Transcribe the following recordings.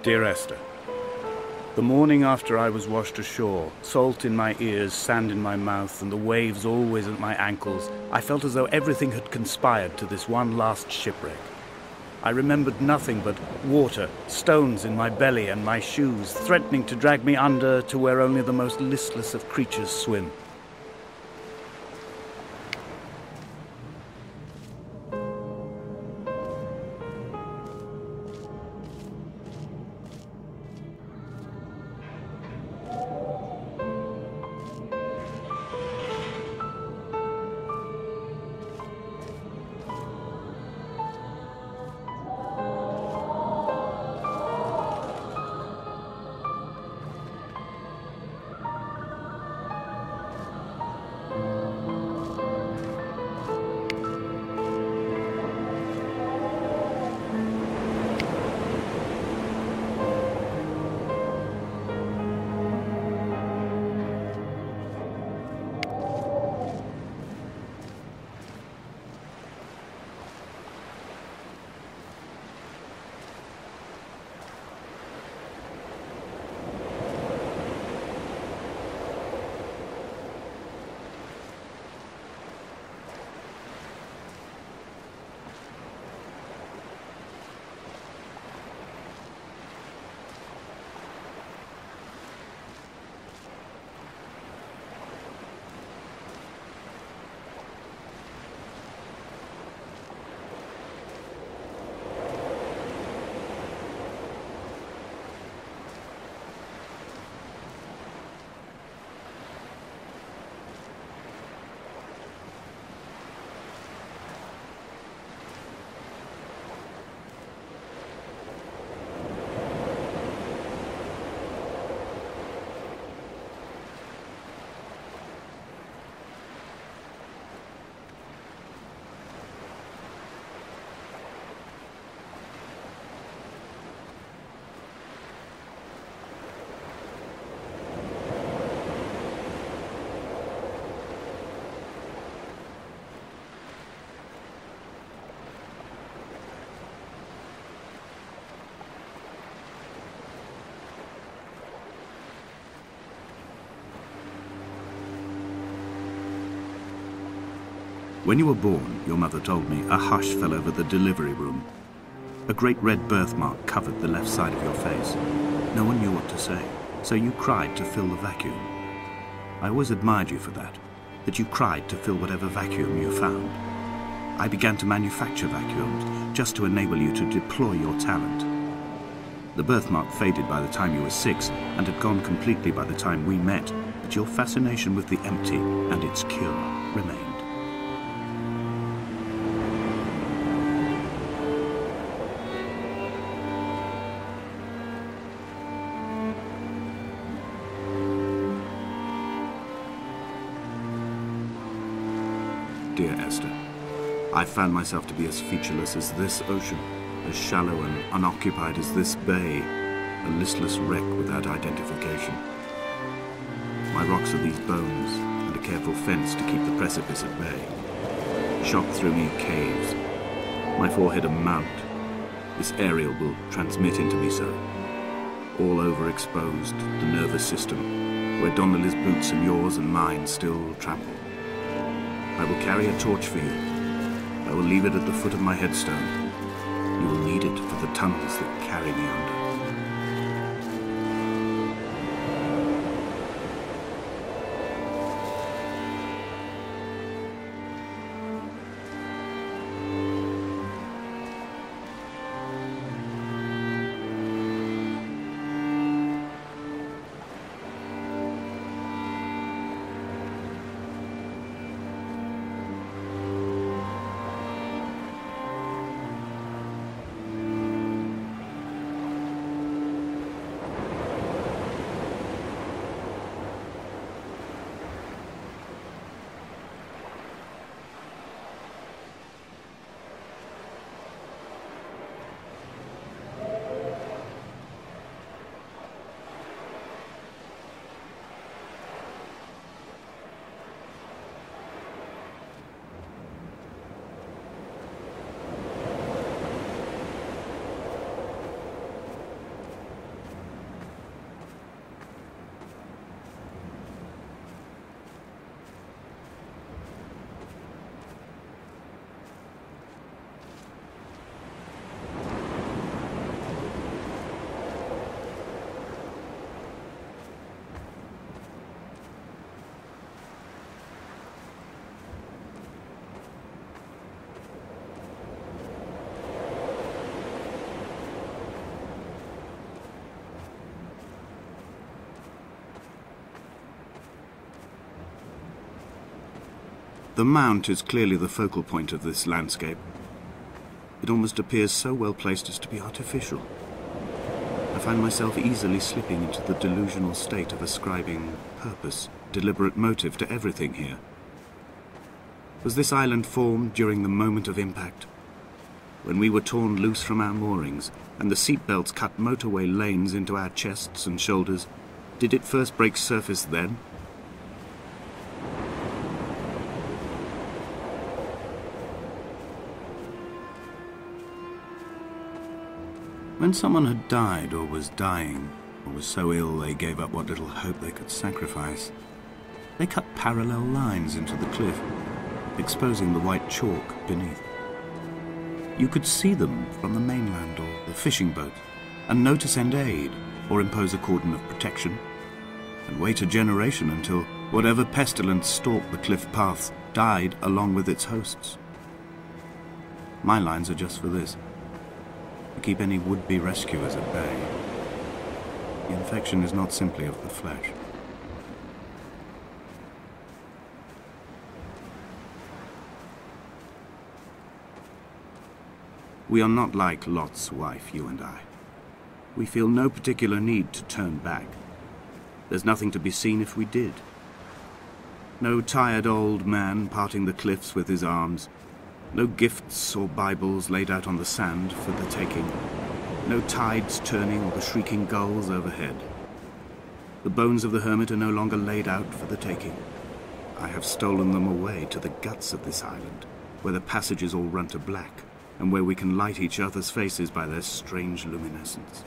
Dear Esther, the morning after I was washed ashore, salt in my ears, sand in my mouth, and the waves always at my ankles, I felt as though everything had conspired to this one last shipwreck. I remembered nothing but water, stones in my belly and my shoes, threatening to drag me under to where only the most listless of creatures swim. When you were born, your mother told me, a hush fell over the delivery room. A great red birthmark covered the left side of your face. No one knew what to say, so you cried to fill the vacuum. I always admired you for that you cried to fill whatever vacuum you found. I began to manufacture vacuums, just to enable you to deploy your talent. The birthmark faded by the time you were 6, and had gone completely by the time we met, but your fascination with the empty and its cure remained. Dear Esther, I found myself to be as featureless as this ocean, as shallow and unoccupied as this bay, a listless wreck without identification. My rocks are these bones, and a careful fence to keep the precipice at bay. Shock through me caves, my forehead a mount. This aerial will transmit into me so. All overexposed, the nervous system, where Donnelly's boots and yours and mine still trample. I will carry a torch for you. I will leave it at the foot of my headstone. You will need it for the tunnels that carry me under. The mount is clearly the focal point of this landscape. It almost appears so well placed as to be artificial. I find myself easily slipping into the delusional state of ascribing purpose, deliberate motive to everything here. Was this island formed during the moment of impact? When we were torn loose from our moorings, and the seatbelts cut motorway lanes into our chests and shoulders, did it first break surface then? When someone had died or was dying, or was so ill they gave up what little hope they could sacrifice, they cut parallel lines into the cliff, exposing the white chalk beneath. You could see them from the mainland or the fishing boat, and know to send aid or impose a cordon of protection, and wait a generation until whatever pestilence stalked the cliff paths died along with its hosts. My lines are just for this, to keep any would-be rescuers at bay. The infection is not simply of the flesh. We are not like Lot's wife, you and I. We feel no particular need to turn back. There's nothing to be seen if we did. No tired old man parting the cliffs with his arms. No gifts or Bibles laid out on the sand for the taking. No tides turning or the shrieking gulls overhead. The bones of the hermit are no longer laid out for the taking. I have stolen them away to the guts of this island, where the passages all run to black, and where we can light each other's faces by their strange luminescence.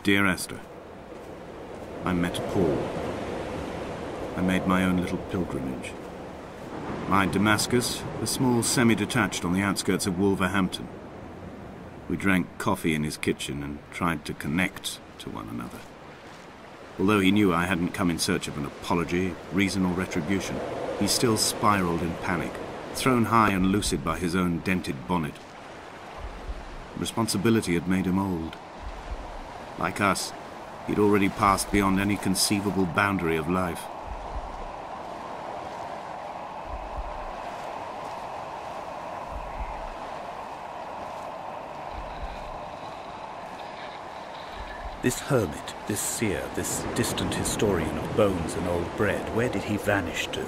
Dear Esther, I met Paul. I made my own little pilgrimage. My Damascus, a small semi-detached on the outskirts of Wolverhampton. We drank coffee in his kitchen and tried to connect to one another. Although he knew I hadn't come in search of an apology, reason or retribution, he still spiraled in panic, thrown high and lucid by his own dented bonnet. Responsibility had made him old. Like us, he'd already passed beyond any conceivable boundary of life. This hermit, this seer, this distant historian of bones and old bread, where did he vanish to?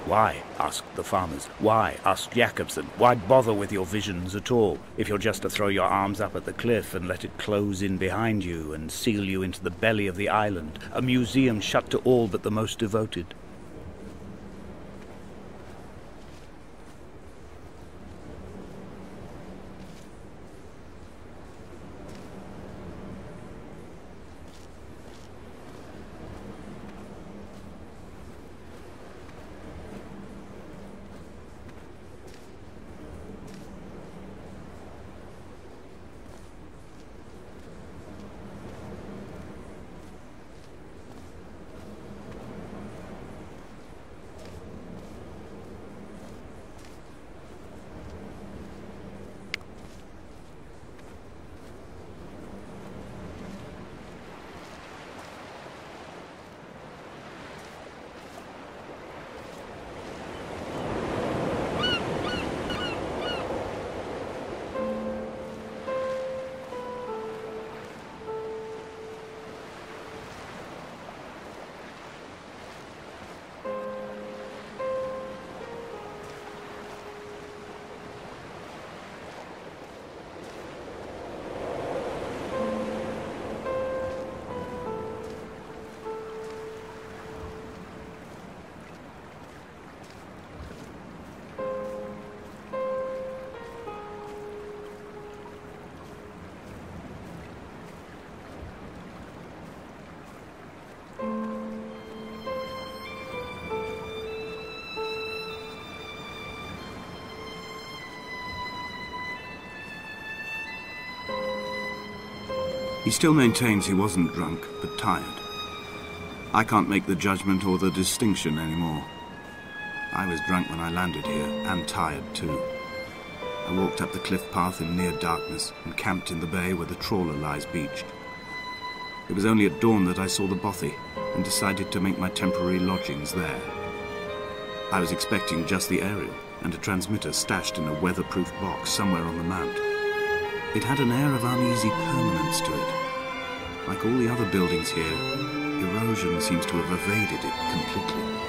Why, asked the farmers. Why, asked Jacobson. Why bother with your visions at all, if you're just to throw your arms up at the cliff and let it close in behind you and seal you into the belly of the island, a museum shut to all but the most devoted? He still maintains he wasn't drunk, but tired. I can't make the judgment or the distinction anymore. I was drunk when I landed here, and tired too. I walked up the cliff path in near darkness and camped in the bay where the trawler lies beached. It was only at dawn that I saw the bothy and decided to make my temporary lodgings there. I was expecting just the aerial and a transmitter stashed in a weatherproof box somewhere on the mount. It had an air of uneasy permanence to it. Like all the other buildings here, erosion seems to have evaded it completely.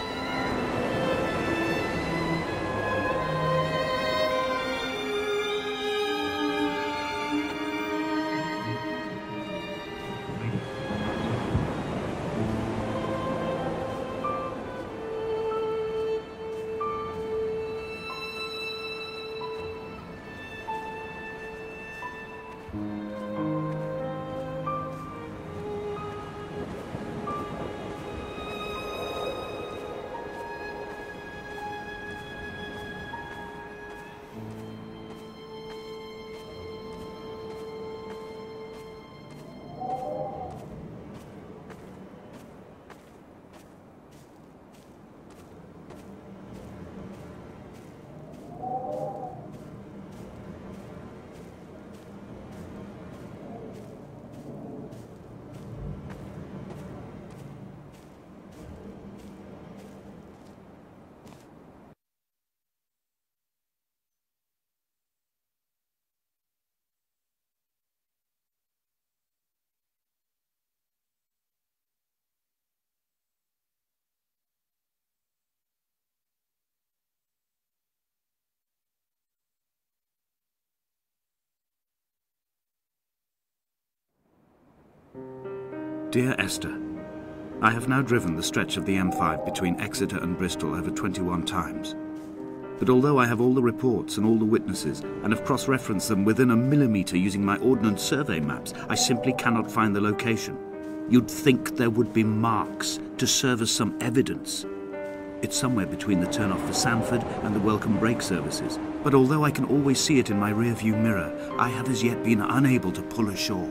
Dear Esther, I have now driven the stretch of the M5 between Exeter and Bristol over 21 times. But although I have all the reports and all the witnesses, and have cross-referenced them within a millimetre using my Ordnance Survey maps, I simply cannot find the location. You'd think there would be marks to serve as some evidence. It's somewhere between the turn-off for Sanford and the welcome brake services. But although I can always see it in my rear-view mirror, I have as yet been unable to pull ashore.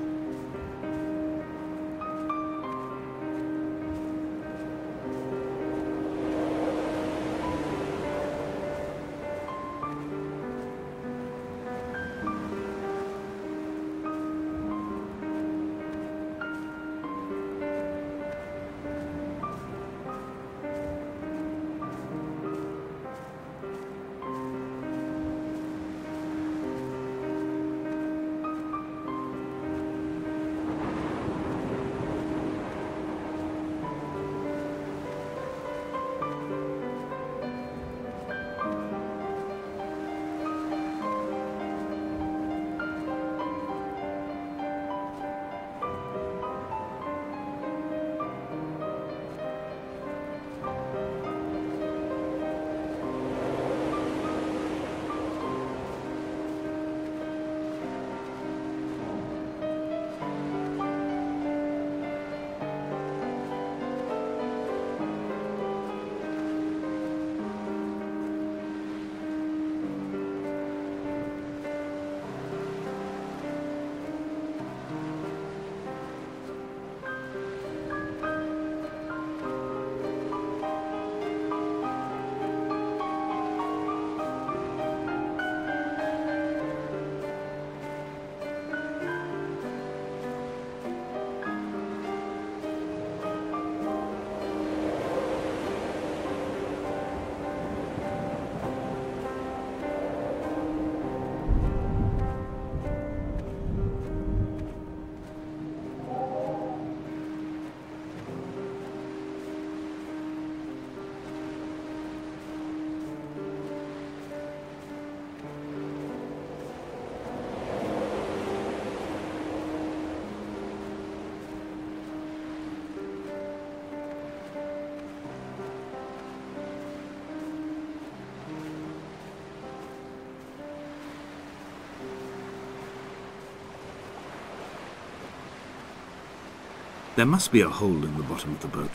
There must be a hole in the bottom of the boat.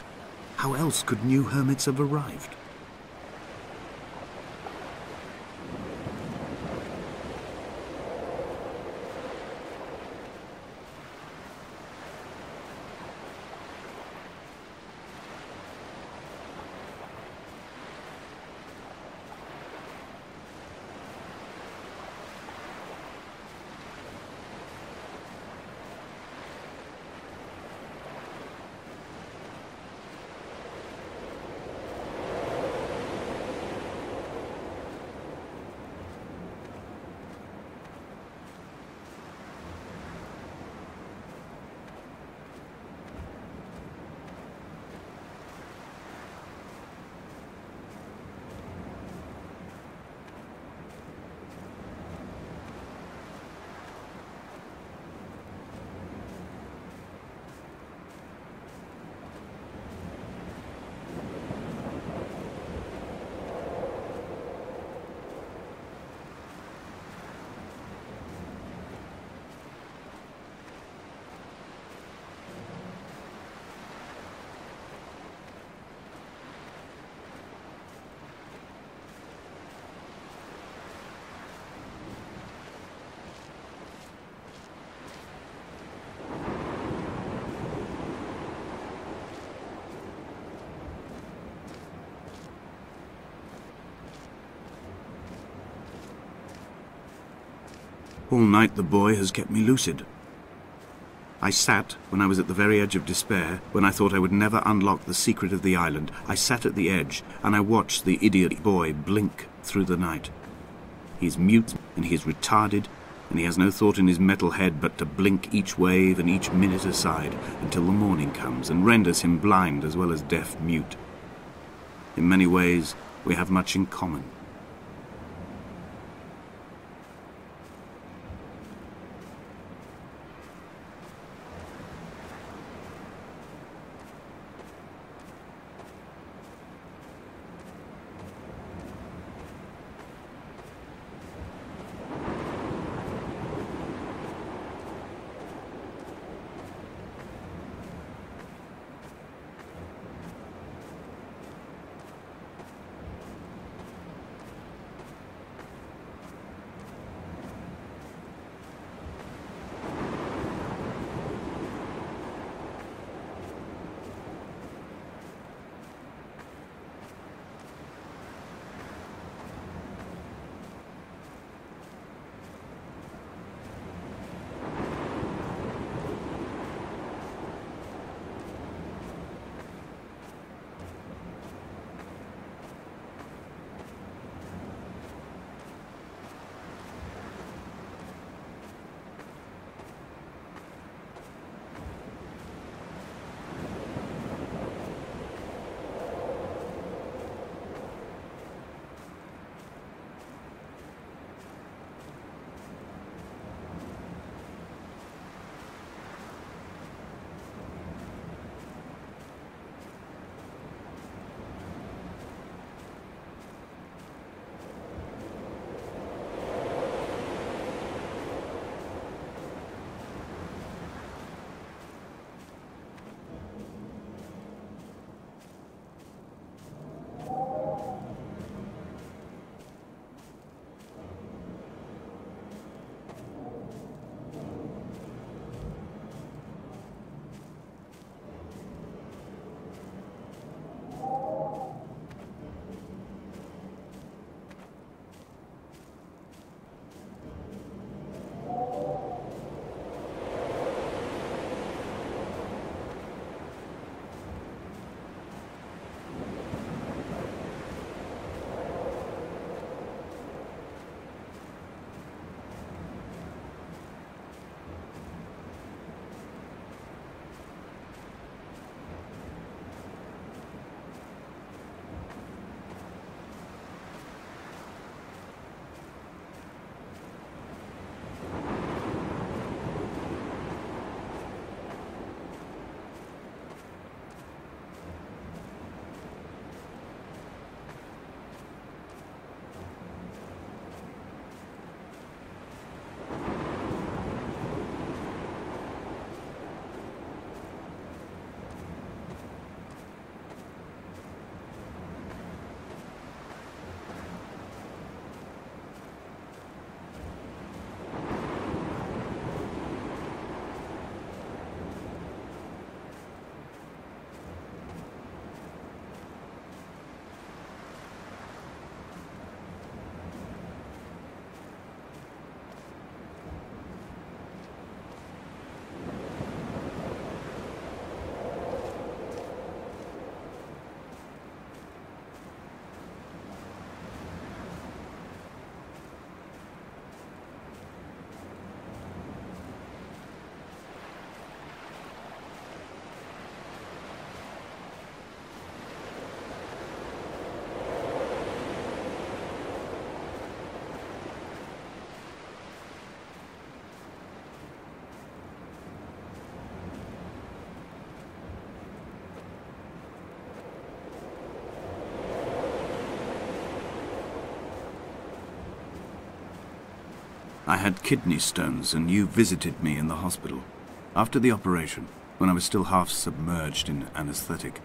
How else could new hermits have arrived? All night the boy has kept me lucid. I sat, when I was at the very edge of despair, when I thought I would never unlock the secret of the island, I sat at the edge, and I watched the idiot boy blink through the night. He is mute, and he is retarded, and he has no thought in his metal head but to blink each wave and each minute aside until the morning comes and renders him blind as well as deaf-mute. In many ways, we have much in common. I had kidney stones, and you visited me in the hospital. After the operation, when I was still half submerged in anesthetic,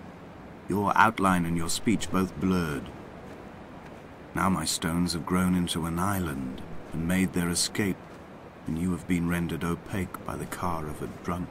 your outline and your speech both blurred. Now my stones have grown into an island and made their escape, and you have been rendered opaque by the car of a drunk.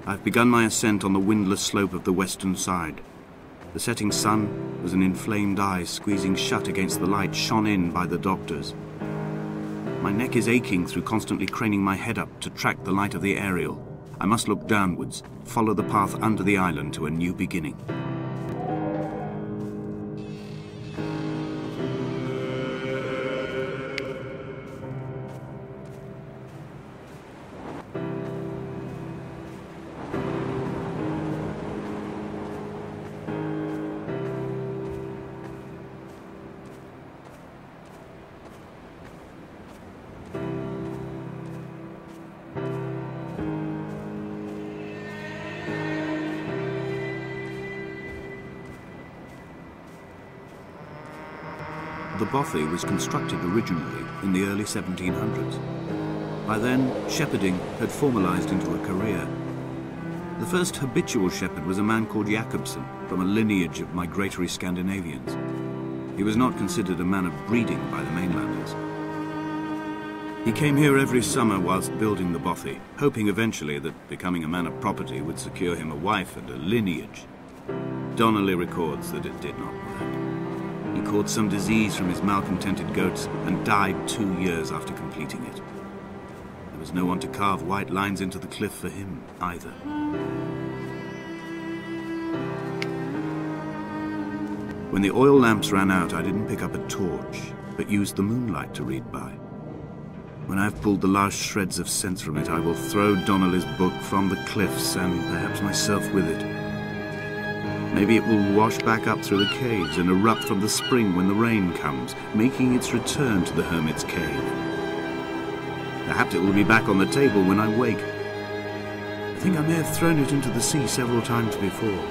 I've begun my ascent on the windless slope of the western side. The setting sun was an inflamed eye squeezing shut against the light shone in by the doctors. My neck is aching through constantly craning my head up to track the light of the aerial. I must look downwards, follow the path under the island to a new beginning. The bothy was constructed originally in the early 1700s. By then, shepherding had formalized into a career. The first habitual shepherd was a man called Jakobsen, from a lineage of migratory Scandinavians. He was not considered a man of breeding by the mainlanders. He came here every summer whilst building the bothy, hoping eventually that becoming a man of property would secure him a wife and a lineage. Donnelly records that it did not work. He caught some disease from his malcontented goats and died 2 years after completing it. There was no one to carve white lines into the cliff for him either. When the oil lamps ran out, I didn't pick up a torch, but used the moonlight to read by. When I've pulled the last shreds of sense from it, I will throw Donnelly's book from the cliffs and perhaps myself with it. Maybe it will wash back up through the caves and erupt from the spring when the rain comes, making its return to the hermit's cave. Perhaps it will be back on the table when I wake. I think I may have thrown it into the sea several times before.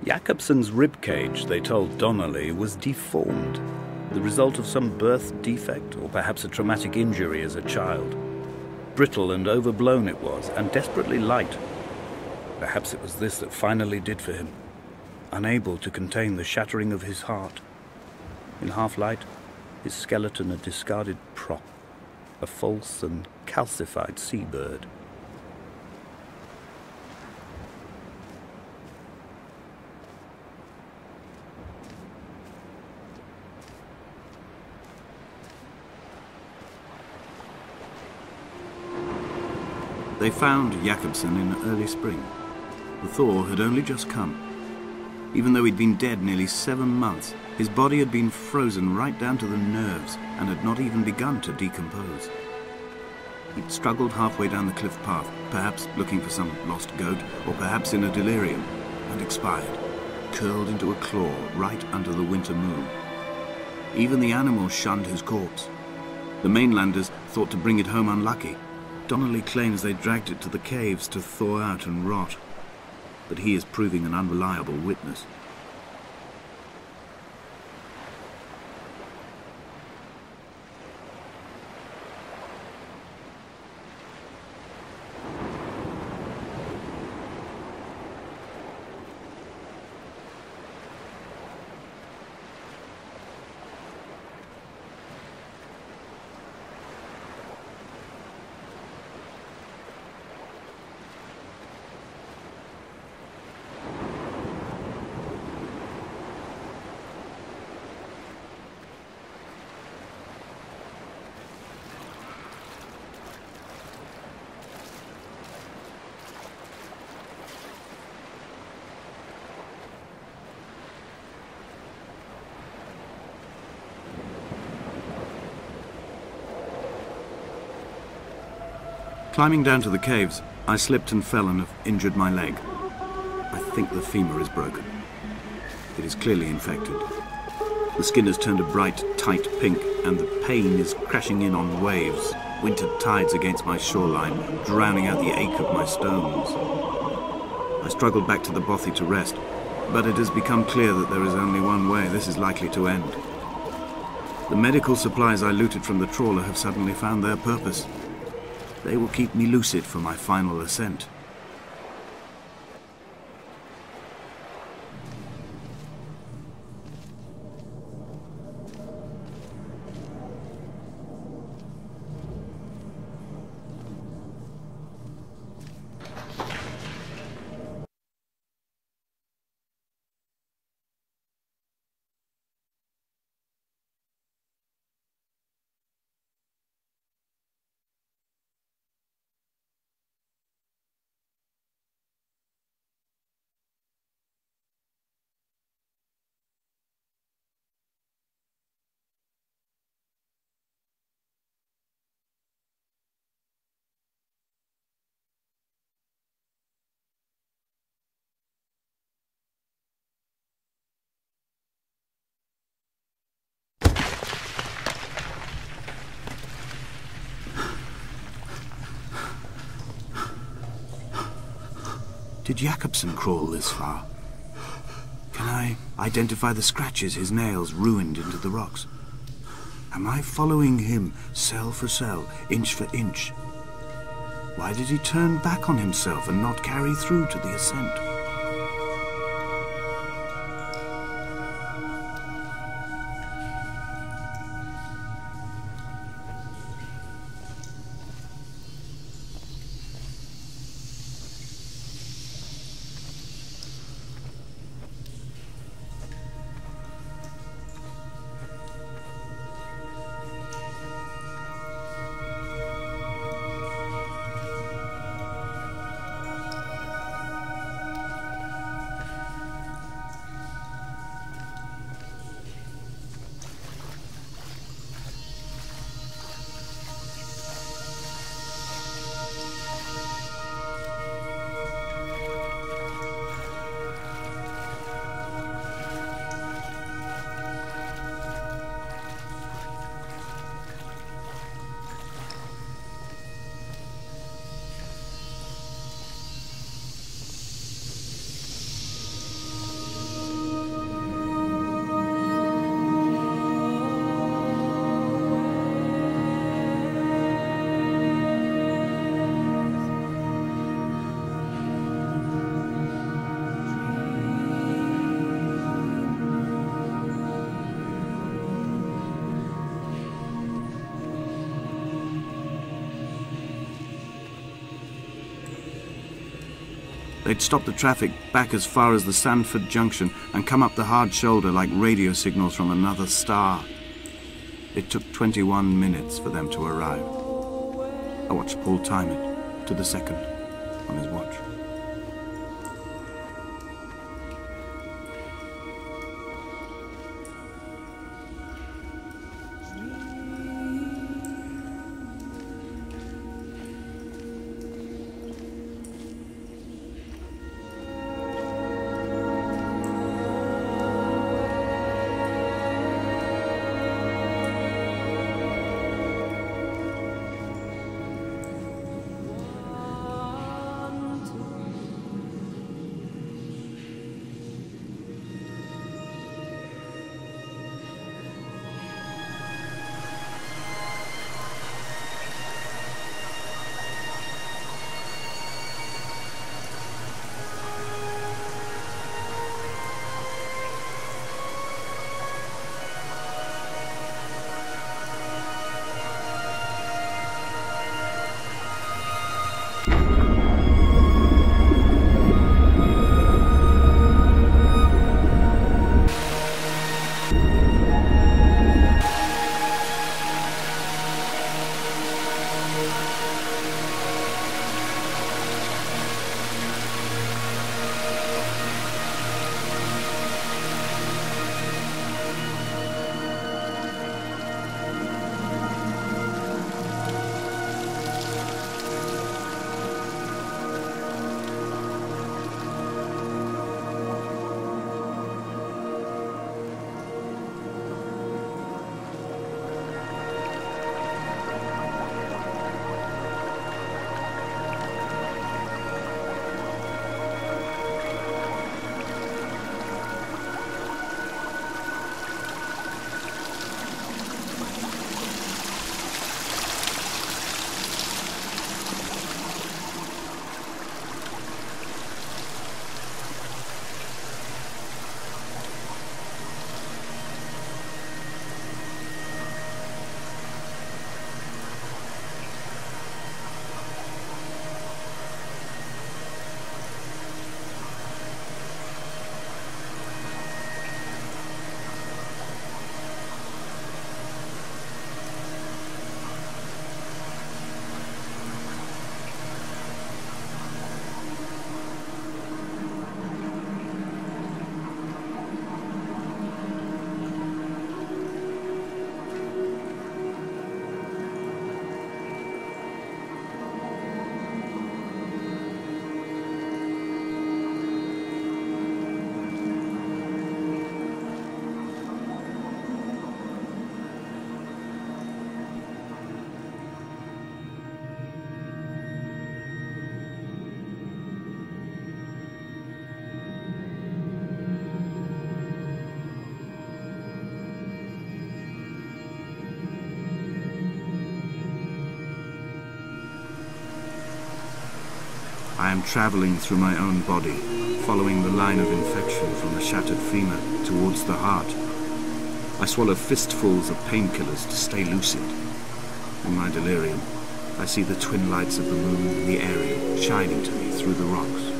Jakobsen's ribcage, they told Donnelly, was deformed, the result of some birth defect or perhaps a traumatic injury as a child. Brittle and overblown it was, and desperately light. Perhaps it was this that finally did for him, unable to contain the shattering of his heart. In half-light, his skeleton a discarded prop, a false and calcified seabird. They found Jakobsen in early spring. The thaw had only just come. Even though he'd been dead nearly 7 months, his body had been frozen right down to the nerves and had not even begun to decompose. He'd struggled halfway down the cliff path, perhaps looking for some lost goat, or perhaps in a delirium, and expired, curled into a claw right under the winter moon. Even the animals shunned his corpse. The mainlanders thought to bring it home unlucky. Donnelly claims they dragged it to the caves to thaw out and rot, but he is proving an unreliable witness. Climbing down to the caves, I slipped and fell and have injured my leg. I think the femur is broken. It is clearly infected. The skin has turned a bright, tight pink, and the pain is crashing in on waves, winter tides against my shoreline, drowning out the ache of my stones. I struggled back to the bothy to rest, but it has become clear that there is only one way this is likely to end. The medical supplies I looted from the trawler have suddenly found their purpose. They will keep me lucid for my final ascent. Did Jakobsen crawl this far? Can I identify the scratches his nails ruined into the rocks? Am I following him cell for cell, inch for inch? Why did he turn back on himself and not carry through to the ascent? They'd stop the traffic back as far as the Sandford Junction and come up the hard shoulder like radio signals from another star. It took 21 minutes for them to arrive. I watched Paul time it to the second on his watch. I am traveling through my own body, following the line of infection from the shattered femur towards the heart. I swallow fistfuls of painkillers to stay lucid. In my delirium, I see the twin lights of the moon and the Ariel shining to me through the rocks.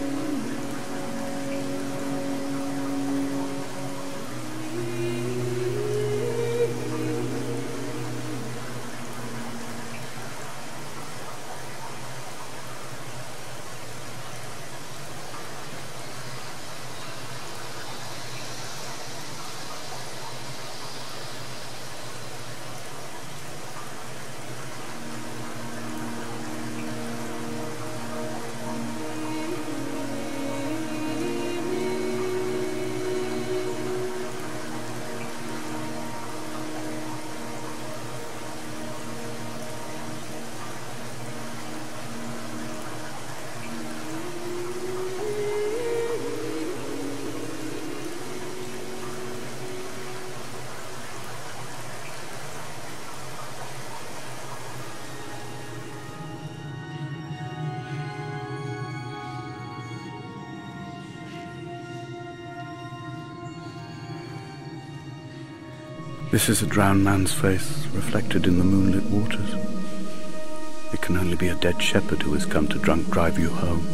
This is a drowned man's face, reflected in the moonlit waters. It can only be a dead shepherd who has come to drunk drive you home.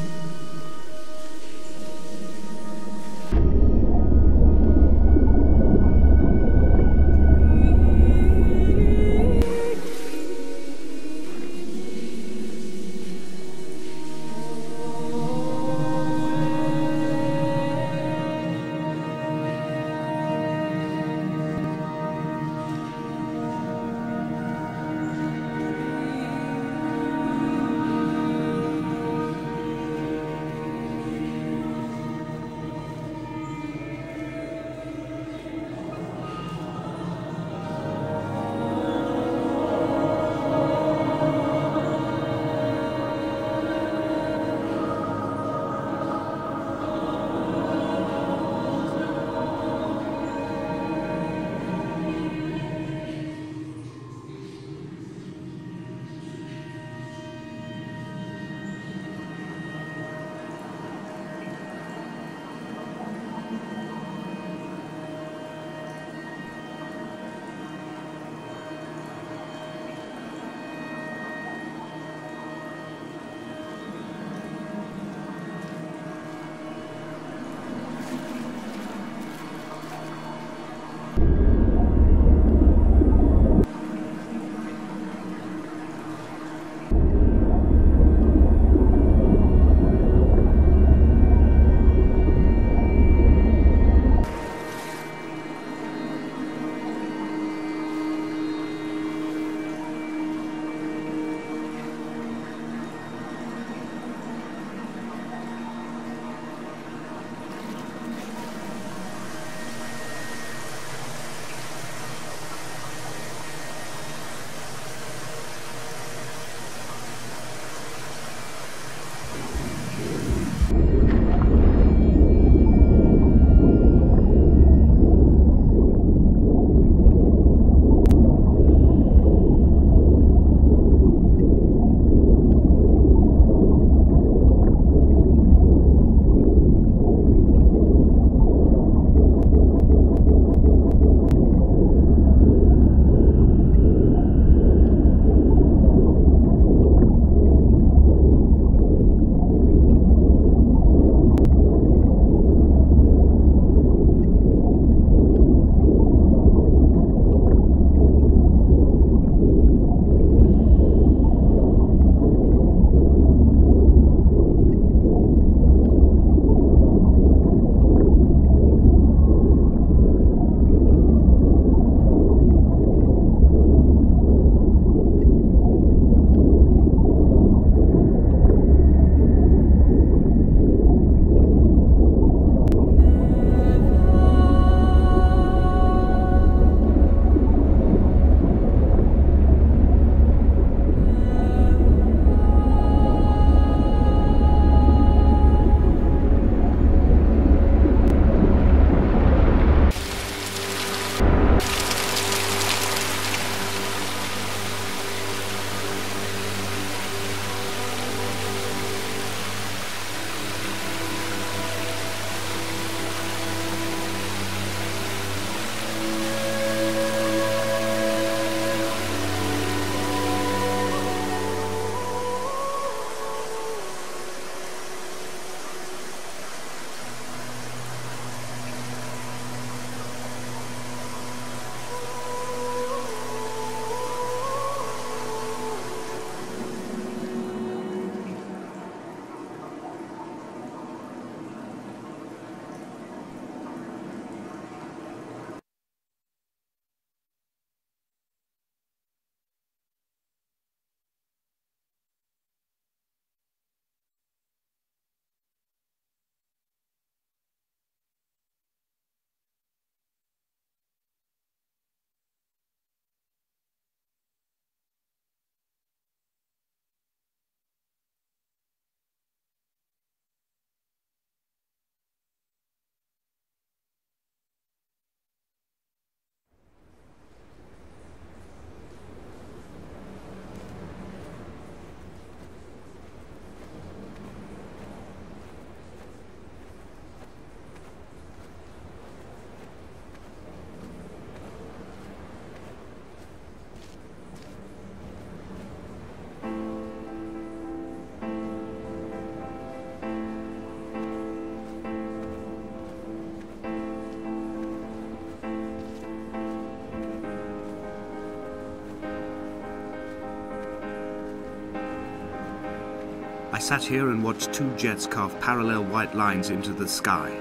sat here and watched two jets carve parallel white lines into the sky.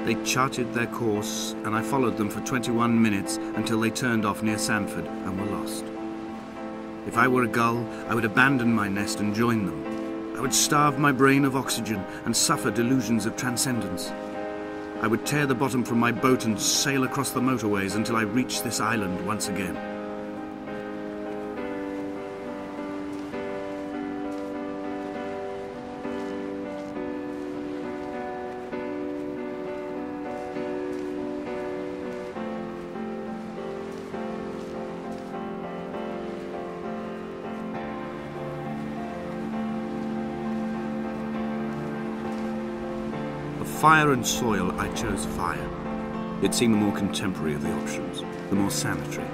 They charted their course, and I followed them for 21 minutes until they turned off near Sanford and were lost. If I were a gull, I would abandon my nest and join them. I would starve my brain of oxygen and suffer delusions of transcendence. I would tear the bottom from my boat and sail across the motorways until I reached this island once again. Fire and soil, I chose fire. It seemed the more contemporary of the options, the more sanitary.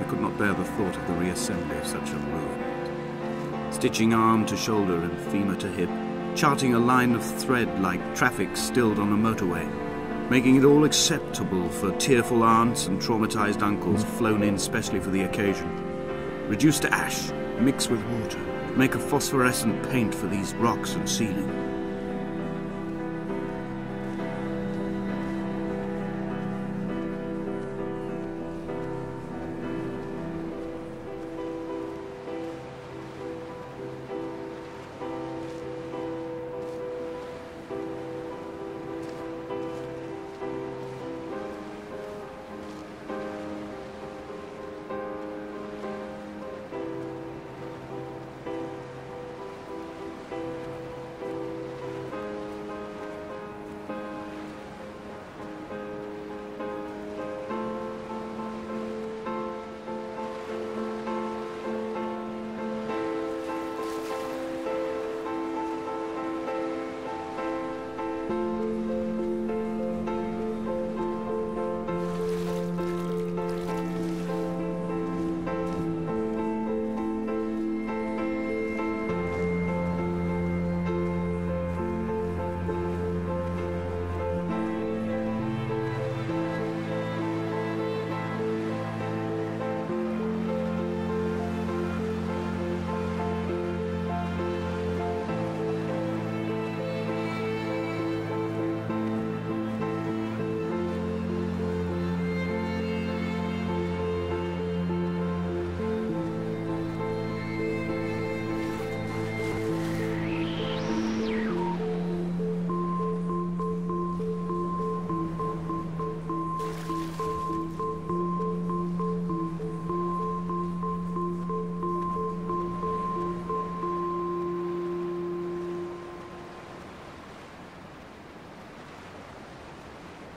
I could not bear the thought of the reassembly of such a ruin. Stitching arm to shoulder and femur to hip, charting a line of thread like traffic stilled on a motorway, making it all acceptable for tearful aunts and traumatized uncles flown in specially for the occasion. Reduce to ash, mix with water, make a phosphorescent paint for these rocks and ceiling.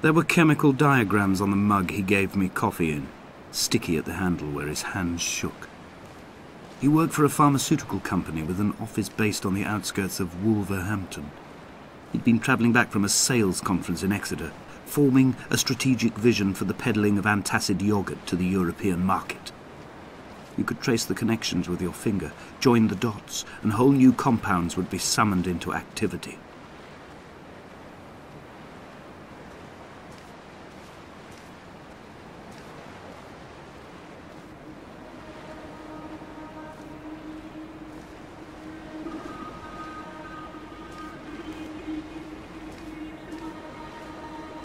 There were chemical diagrams on the mug he gave me coffee in, sticky at the handle where his hands shook. He worked for a pharmaceutical company with an office based on the outskirts of Wolverhampton. He'd been travelling back from a sales conference in Exeter, forming a strategic vision for the peddling of antacid yogurt to the European market. You could trace the connections with your finger, join the dots, and whole new compounds would be summoned into activity.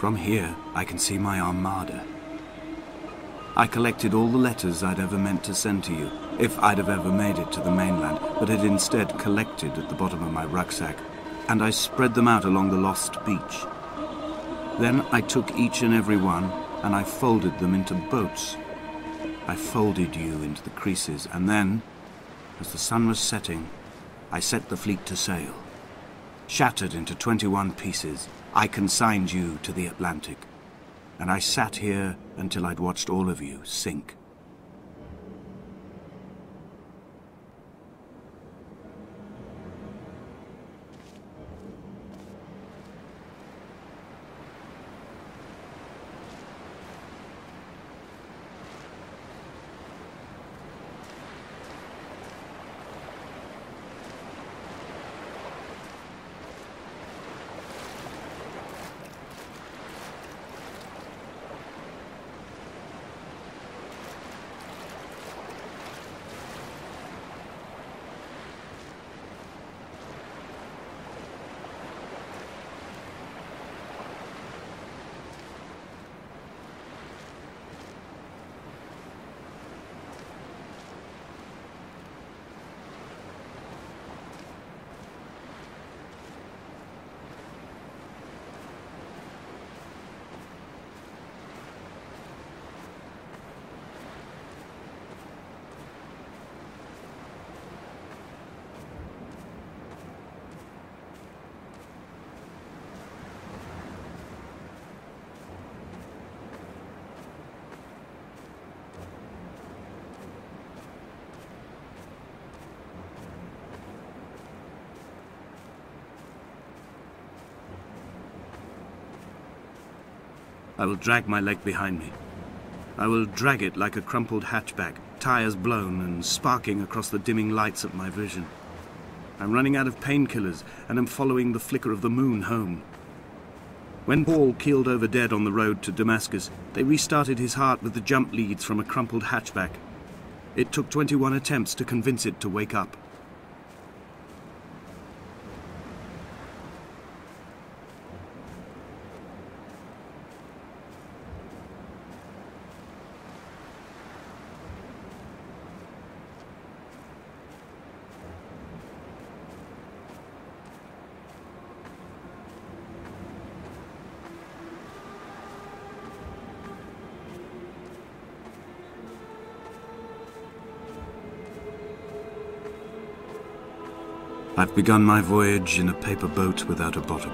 From here, I can see my armada. I collected all the letters I'd ever meant to send to you, if I'd have ever made it to the mainland, but had instead collected at the bottom of my rucksack, and I spread them out along the lost beach. Then I took each and every one, and I folded them into boats. I folded you into the creases, and then, as the sun was setting, I set the fleet to sail. Shattered into 21 pieces, I consigned you to the Atlantic, and I sat here until I'd watched all of you sink. I will drag my leg behind me. I will drag it like a crumpled hatchback, tires blown and sparking across the dimming lights of my vision. I'm running out of painkillers and am following the flicker of the moon home. When Paul keeled over dead on the road to Damascus, they restarted his heart with the jump leads from a crumpled hatchback. It took 21 attempts to convince it to wake up. I've begun my voyage in a paper boat without a bottom.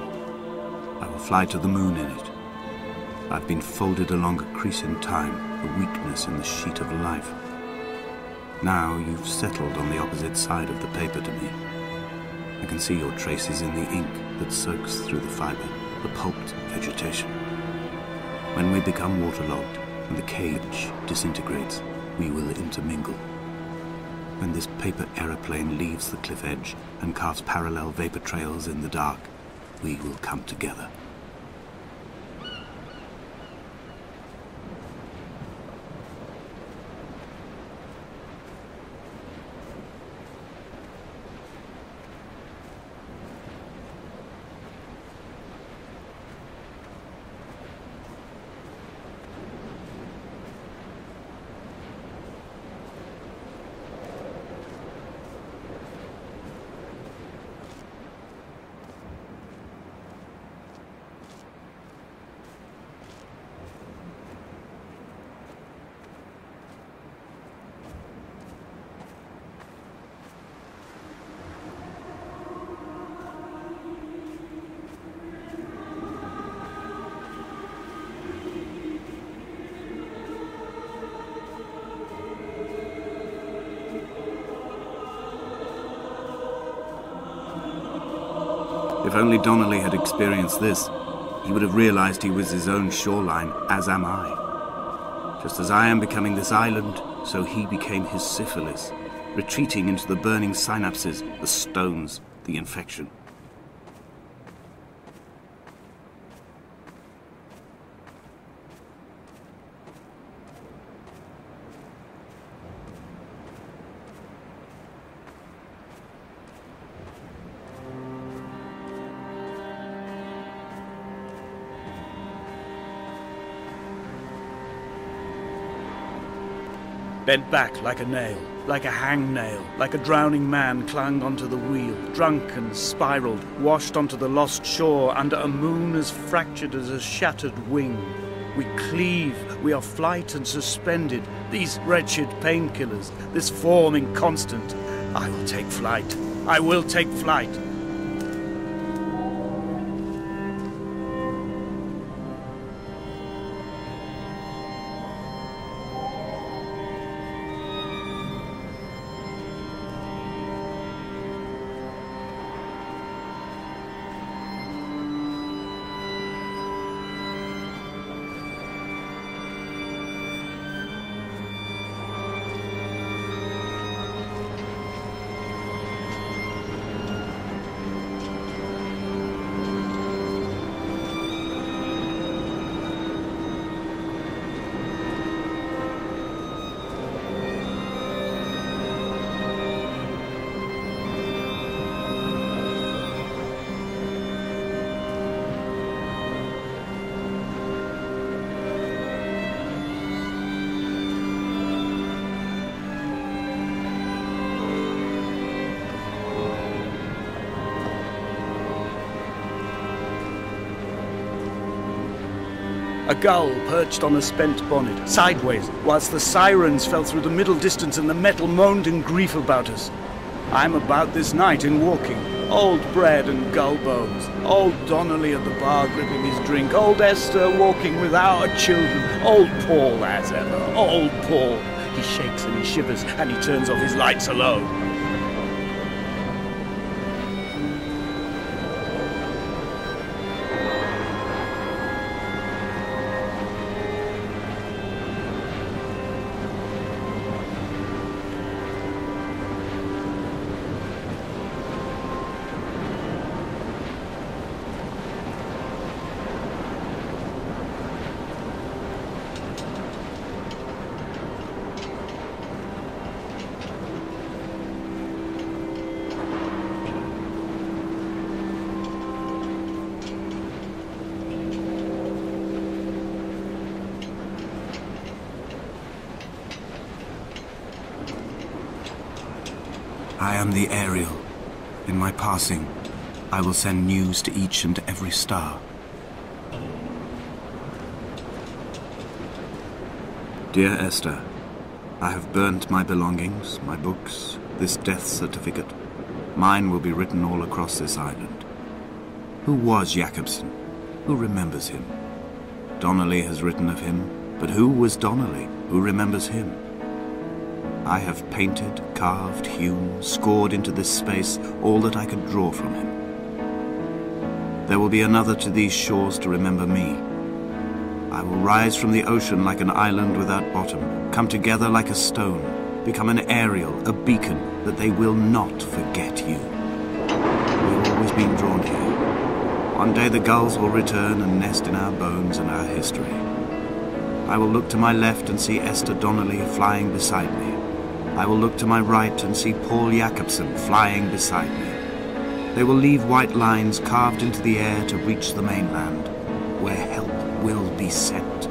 I will fly to the moon in it. I've been folded along a crease in time, a weakness in the sheet of life. Now you've settled on the opposite side of the paper to me. I can see your traces in the ink that soaks through the fiber, the pulped vegetation. When we become waterlogged and the cage disintegrates, we will intermingle. When this paper aeroplane leaves the cliff edge and carves parallel vapor trails in the dark, we will come together. If only Donnelly had experienced this, he would have realized he was his own shoreline, as am I. Just as I am becoming this island, so he became his syphilis, retreating into the burning synapses, the stones, the infection. Bent back like a nail, like a hangnail, like a drowning man clung onto the wheel, drunk and spiraled, washed onto the lost shore under a moon as fractured as a shattered wing. We cleave, we are flight and suspended, these wretched painkillers, this form inconstant. I will take flight. I will take flight. A gull perched on a spent bonnet, sideways, whilst the sirens fell through the middle distance and the metal moaned in grief about us. I'm about this night in walking, old bread and gull bones, old Donnelly at the bar gripping his drink, old Esther walking with our children, old Paul as ever, old Paul. He shakes and he shivers and he turns off his lights alone. I am the Ariel. In my passing, I will send news to each and every star. Dear Esther, I have burnt my belongings, my books, this death certificate. Mine will be written all across this island. Who was Jakobsen? Who remembers him? Donnelly has written of him, but who was Donnelly? Who remembers him? I have painted, carved, hewn, scored into this space all that I could draw from him. There will be another to these shores to remember me. I will rise from the ocean like an island without bottom, come together like a stone, become an Ariel, a beacon, that they will not forget you. We've always been drawn here. One day the gulls will return and nest in our bones and our history. I will look to my left and see Esther Donnelly flying beside me. I will look to my right and see Paul Jakobsen flying beside me. They will leave white lines carved into the air to reach the mainland, where help will be sent.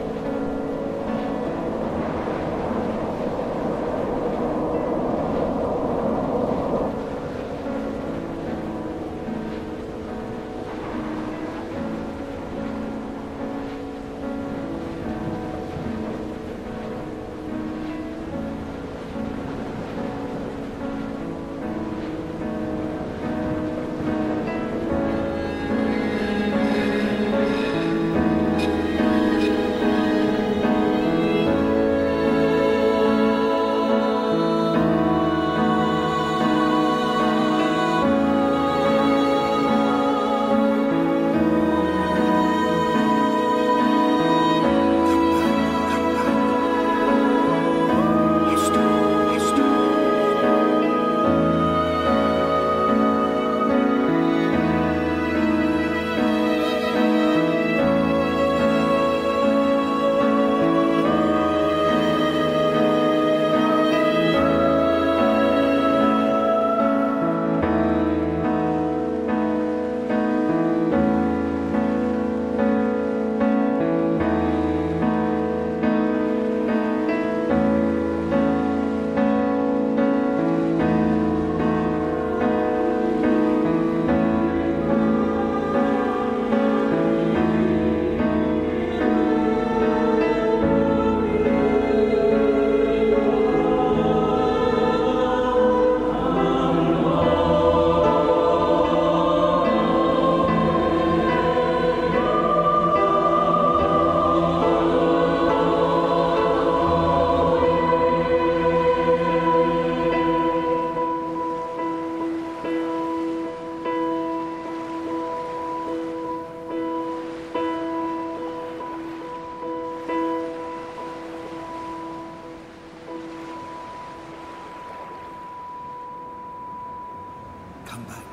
Come back.